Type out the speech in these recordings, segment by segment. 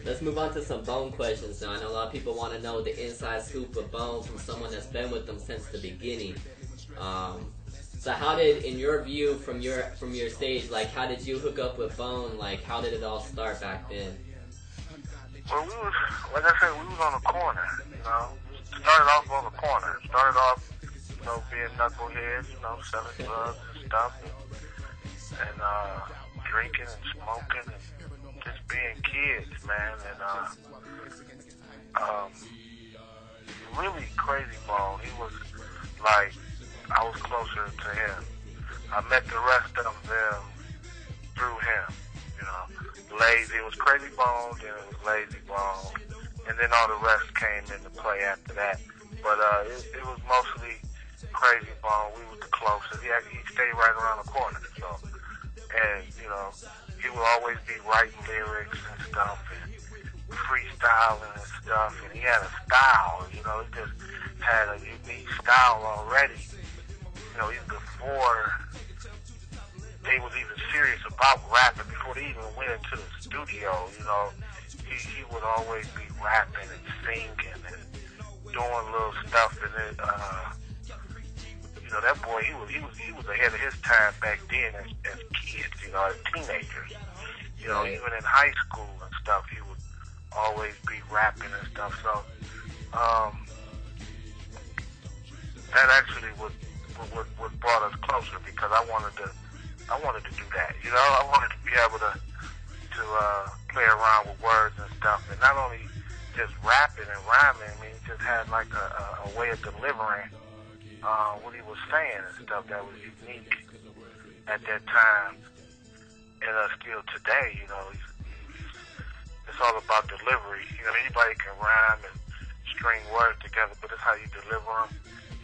Let's move on to some Bone questions now. I know a lot of people want to know the inside scoop of Bone from someone that's been with them since the beginning. So how did, in your view, from your stage, like how did you hook up with Bone? Like how did it all start back then? Well, we was, like I said, we was on the corner, you know. Started off on the corner. Started off, you know, being knuckleheads, you know, selling drugs and stuff, and drinking and smoking and just being kids, man. And really Crazy Bone, he was like, I was closer to him. I met the rest of them through him, you know. Lazy, it was Crazy Bone, then it was Lazy Bone, and then all the rest came into play after that. But it was mostly Crazy Bone. We were the closest. He stayed right around the corner, so. And, you know, he would always be writing lyrics and stuff and freestyling and stuff. And he had a style, you know, he just had a unique style already. You know, even before they was even serious about rapping, before they even went into the studio, you know, he would always be rapping and singing and doing little stuff. And then, you know, that boy, he was ahead of his time back then as kids, you know, as teenagers. You know, even in high school and stuff, he would always be rapping and stuff. So, that actually what brought us closer, because I wanted to do that. You know, I wanted to be able to play around with words and stuff, and not only just rapping and rhyming. I mean, he just had like a way of delivering what he was saying and stuff that was unique at that time, and still today. You know, it's all about delivery. You know, anybody can rhyme and string words together, but it's how you deliver them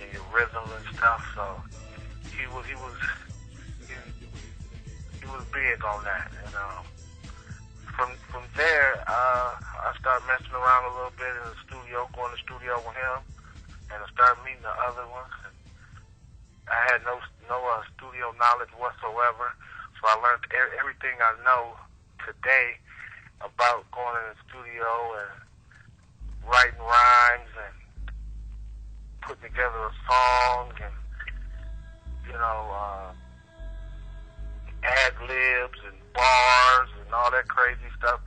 and your rhythm and stuff. So he was big on that, and from there, I started messing around a little bit in the studio, going to the studio with him, and I started meeting the other ones. And I had no studio knowledge whatsoever, so I learned everything I know today about going in the studio and writing rhymes and putting together a song and, you know, ad-libs and bars and all that crazy stuff.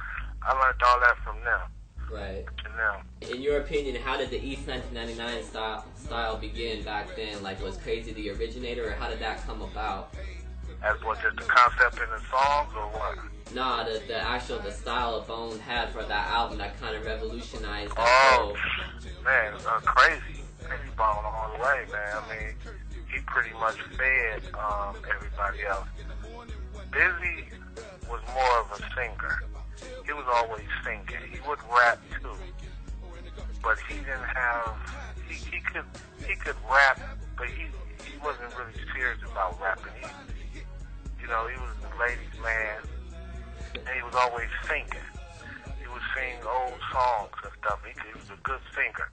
I learned all that from them. Right. And them. In your opinion, how did the East 1999 style begin back then? Like, was Crazy the originator, or how did that come about? As what, just the concept in the songs, or what? Nah, the style of Bone had for that album that kind of revolutionized that whole... Man, Crazy Bone all the way, man. I mean, he pretty much fed everybody else. Busy was more of a singer. He was always singing. He would rap too, but he didn't have. He could rap, but he wasn't really serious about rapping. You know, he was the ladies' man, and he was always singing. He would sing old songs and stuff. He was a good singer.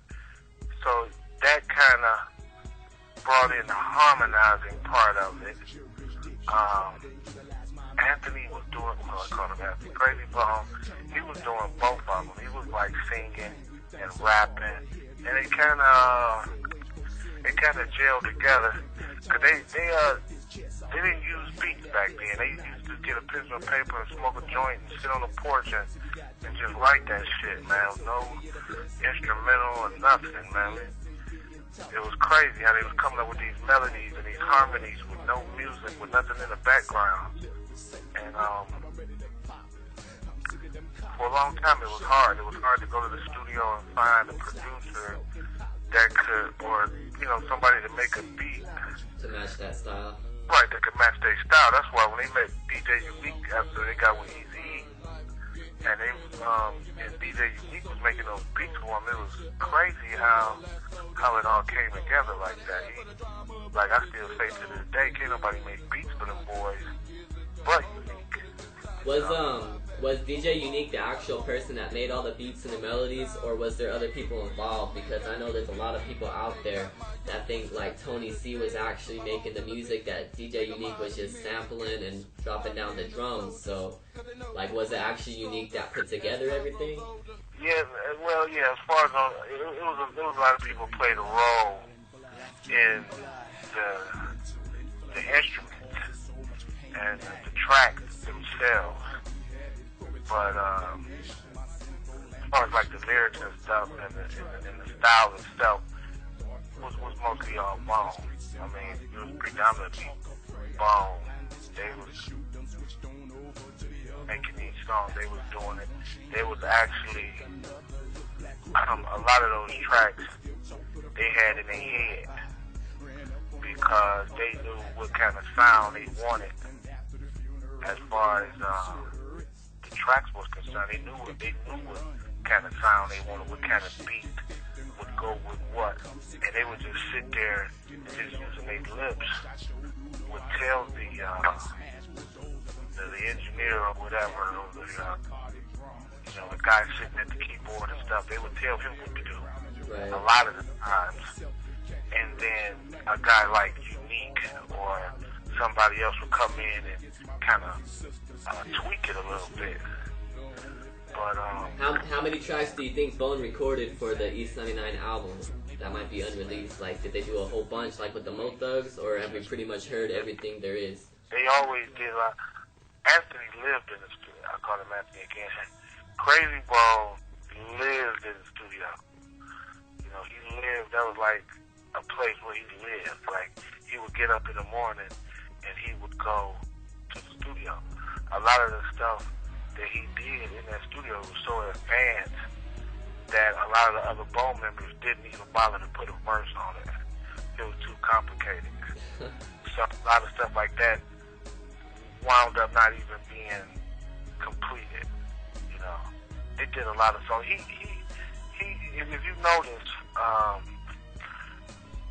So that kind of brought in the harmonizing part of it. Anthony was doing, I call him Anthony, Crazy Bone, he was doing both of them. He was like singing and rapping, and it kind of gelled together, because they didn't use beats back then. They used to get a pencil and paper and smoke a joint and sit on the porch and just write that shit, man. No instrumental or nothing, man. It was crazy how they was coming up with these melodies and these harmonies with no music, with nothing in the background. And for a long time it was hard. It was hard to go to the studio and find a producer that could, or, you know, somebody to make a beat to match that style. Right, that could match their style. That's why when they met DJ Unique after they got with Eazy, and DJ Unique was making those beats for him, it was crazy how it all came together like that. Like I still say to this day, can't nobody make beats for them boys but Unique. Was DJ Unique the actual person that made all the beats and the melodies, or was there other people involved? Because I know there's a lot of people out there that think like Tony C was actually making the music, that DJ Unique was just sampling and dropping down the drums. So, like, was it actually Unique that put together everything? Yeah, well, yeah. As far as it was a lot of people played a role in the instruments and the tracks themselves. But as far as like the lyrics and stuff and the style itself was mostly all Bone. I mean, it was predominantly Bone. They was making these songs. They was doing it. They was actually a lot of those tracks they had in their head because they knew what kind of sound they wanted as far as the tracks was concerned. They knew what kind of sound they wanted, what kind of beat would go with what, and they would just sit there and just using their lips would tell the engineer or whatever, or the guy sitting at the keyboard and stuff. They would tell him what to do. Right. A lot of the times, and then a guy like Unique or somebody else would come in and kind of tweak it a little bit. But how many tracks do you think Bone recorded for the East 99 album that might be unreleased? Like, did they do a whole bunch like with the Mo Thugs, or have we pretty much heard everything there is? They always did. Anthony lived in the studio. I call him Anthony again. Crazy Bone lived in the studio. You know, he lived. That was like a place where he lived. Like, he would get up in the morning and he would go to the studio. A lot of the stuff that he did in that studio was so advanced that a lot of the other Bone members didn't even bother to put a verse on it. It was too complicated. So a lot of stuff like that wound up not even being completed. You know, it did a lot of songs. He if you notice,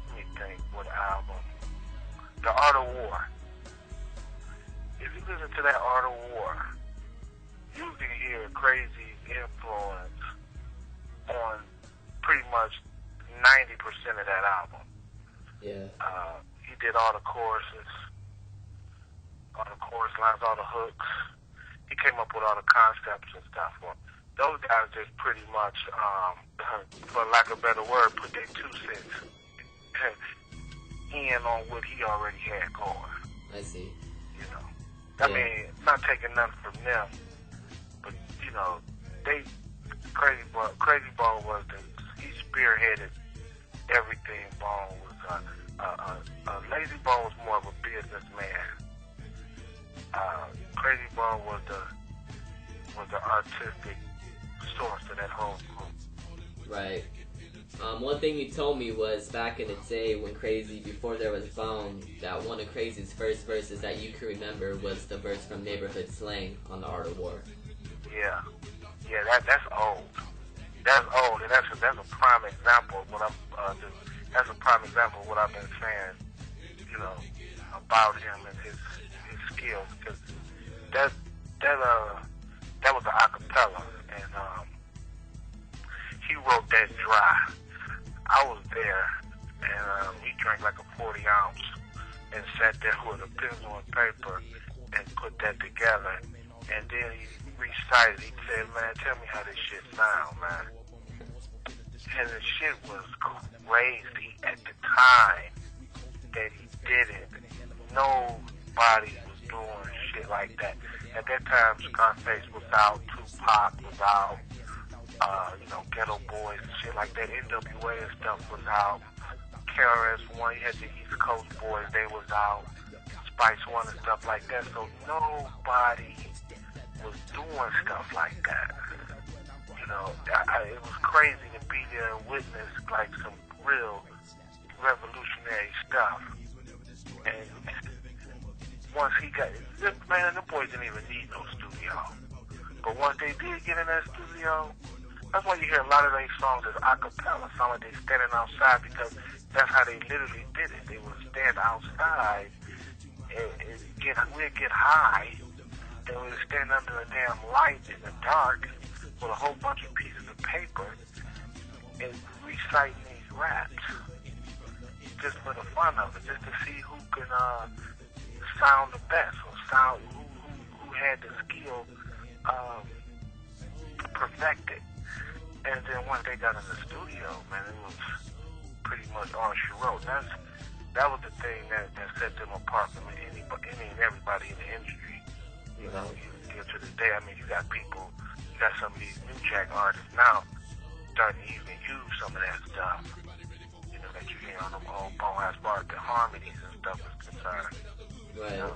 let me think, what album? The Art of War. If you listen to that Art of War, you can hear a crazy influence on pretty much 90% of that album. Yeah. He did all the choruses, all the chorus lines, all the hooks. He came up with all the concepts and stuff. Well, those guys just pretty much, for lack of a better word, put their 2 cents in on what he already had going. I see. You know, I mean, not taking nothing from them, but you know, Crazy Bone was he spearheaded everything. Bone was Lazy Bone was more of a businessman. Crazy Bone was the artistic source of that whole group. Right. One thing you told me was back in the day when Crazy, before there was Bone, that one of Crazy's first verses that you can remember was the verse from Neighborhood Slang on The Art of War. Yeah, that's old. That's old, and that's a prime example of what that's a prime example of what I've been saying, you know, about him and his skills, because that was an acapella, and he wrote that dry. I was there, and he drank like a 40 ounce and sat there with a pencil and paper and put that together, and then he recited. He said, "Man, tell me how this shit sound, man." And the shit was crazy at the time that he did it. Nobody was doing shit like that. At that time, Scarface was out, Tupac was out, Ghetto Boys and shit like that. NWA and stuff was out. KRS-One, you had the East Coast Boys, they was out. Spice One and stuff like that. So nobody was doing stuff like that. You know, it was crazy to be there and witness like some real revolutionary stuff. And once he got, man, the boys didn't even need no studio. But once they did get in that studio, that's why you hear a lot of their songs as acapella, sound like they standing outside, because that's how they literally did it. They would stand outside and we'd get high and we were standing under a damn light in the dark with a whole bunch of pieces of paper and reciting these raps just for the fun of it, just to see who can sound the best or sound who had the skill to perfect it. And then once they got in the studio, man, it was pretty much all she wrote. That was the thing that set them apart from anybody and everybody in the industry. You know, you to this day, I mean, you got some of these new jack artists now starting to even use some of that stuff. You know, that you hear on them old Bone as far as the harmonies and stuff is concerned. Right. You know?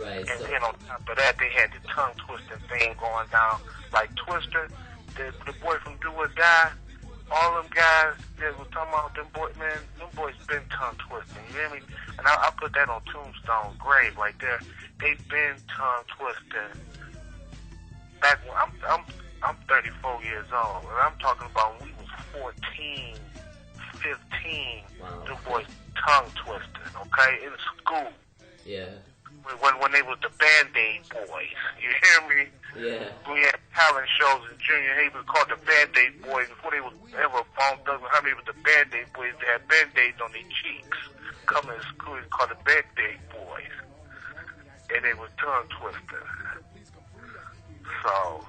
Right. And then on top of that, they had the tongue twisting thing going down, like Twister. The boy from Do or Die, all them guys that was talking about them boys been tongue twisting, you hear me? And I put that on Tombstone's grave right there. They've been tongue twisting. Back when I'm 34 years old, and I'm talking about when we was 14, 15, wow. them boys tongue twisting, okay, in school. Yeah. When they was the Band-Aid boys, you hear me? Yeah. We had talent shows in junior high, we called the Band-Aid boys before they was ever Bone Thugs. How many was the Band-Aid boys? They had Band-Aids on their cheeks. Coming to school, it's called the Band-Aid boys, and they was tongue twisters. So,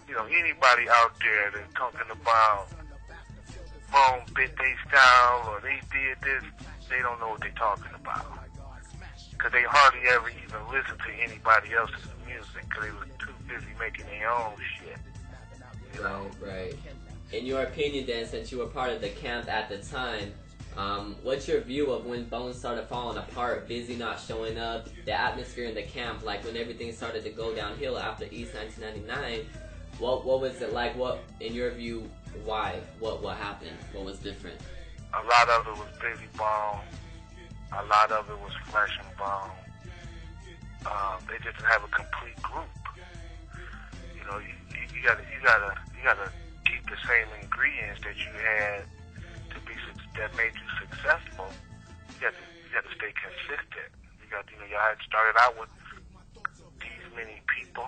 you know, anybody out there that's talking about Bone bit they style or they did this, they don't know what they're talking about. Because they hardly ever even listen to anybody else's music because they were too busy making their own shit. You know? Right. In your opinion, then, since you were part of the camp at the time, what's your view of when Bone started falling apart, Busy not showing up, the atmosphere in the camp, like when everything started to go downhill after East 1999? What was it like? What, in your view, why? What happened? What was different? A lot of it was Busy Bone. A lot of it was Flesh and Bone. They just didn't have a complete group. You know, you gotta keep the same ingredients that you had that made you successful. You got to stay consistent. Y'all had started out with these many people.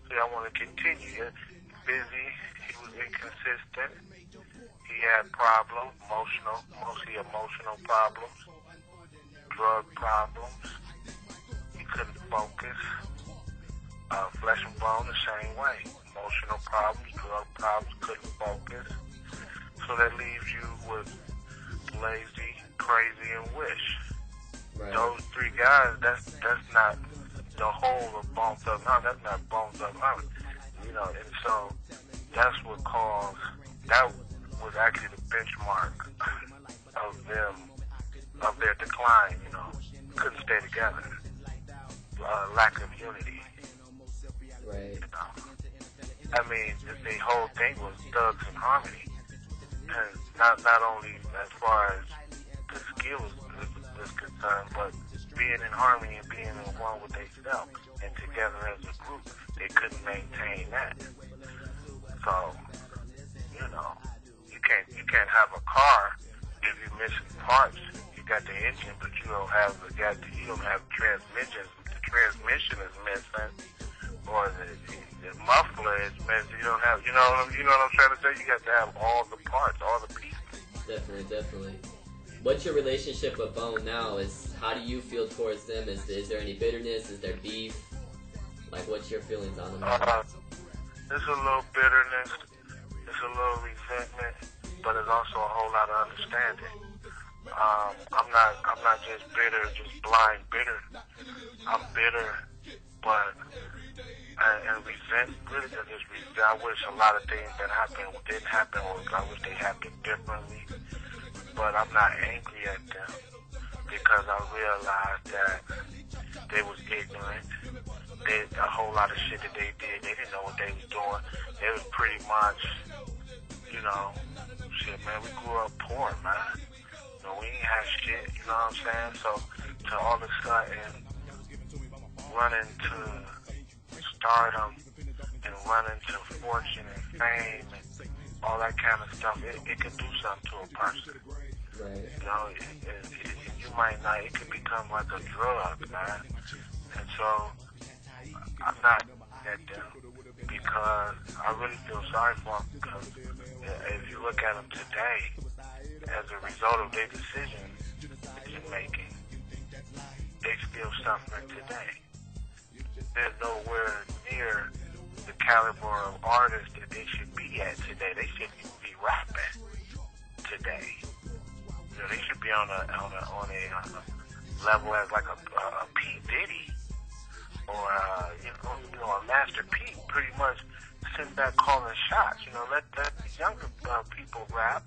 So y'all want to continue. Busy, he was inconsistent. He had problems, mostly emotional problems. Drug problems. He couldn't focus. Flesh and Bone the same way. Emotional problems, drug problems, couldn't focus. So that leaves you with Lazy, Crazy, and Wish. Right. Those three guys, that's not the whole of Bone Thugs. No, that's not Bone Thugs. You know, and so that's what caused. That was actually the benchmark of them. Of their decline, you know, couldn't stay together. Lack of unity. Right. You know? I mean, the whole thing was Thugs and Harmony, and not only as far as the skills is concerned, but being in harmony and being in one with themselves and together as a group, they couldn't maintain that. So, you know, you can't have a car if you're missing parts. Got the engine, but you don't have transmission. The transmission is missing, or the muffler is missing. You don't have, you know what I'm trying to say. You got to have all the parts, all the pieces. Definitely. What's your relationship with Bone now? How do you feel towards them? Is there any bitterness? Is there beef? Like, what's your feelings on them? There's a little bitterness. There's a little resentment, but there's also a whole lot of understanding. I'm not just bitter, just blind bitter. I'm bitter, but and resent. Really, I wish a lot of things that happened didn't happen, or I wish they happened differently. But I'm not angry at them because I realized that they was ignorant. A whole lot of shit that they did, they didn't know what they was doing. They was pretty much, you know, shit, man. We grew up poor, man. We ain't have shit, you know what I'm saying? So to all of a sudden run into stardom and run into fortune and fame and all that kind of stuff, it can do something to a person. Right. You know, you might not, it can become like a drug, man. And so I'm not at them because I really feel sorry for them, because if you look at them today, as a result of their decisions they're making, they still suffering today. They're nowhere near the caliber of artists that they should be at today. They shouldn't even be rapping today. You know, they should be on a level as like a P. Diddy or a Master P. Pretty much sitting back calling shots. You know, let the younger people rap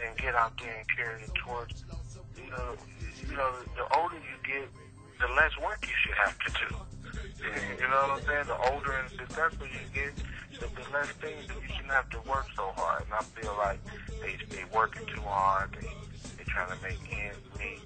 and get out there and carry the torch. You know, the older you get, the less work you should have to do. You know what I'm saying? The older and successful you get, the less things that you shouldn't have to work so hard. And I feel like they working too hard. They trying to make ends meet.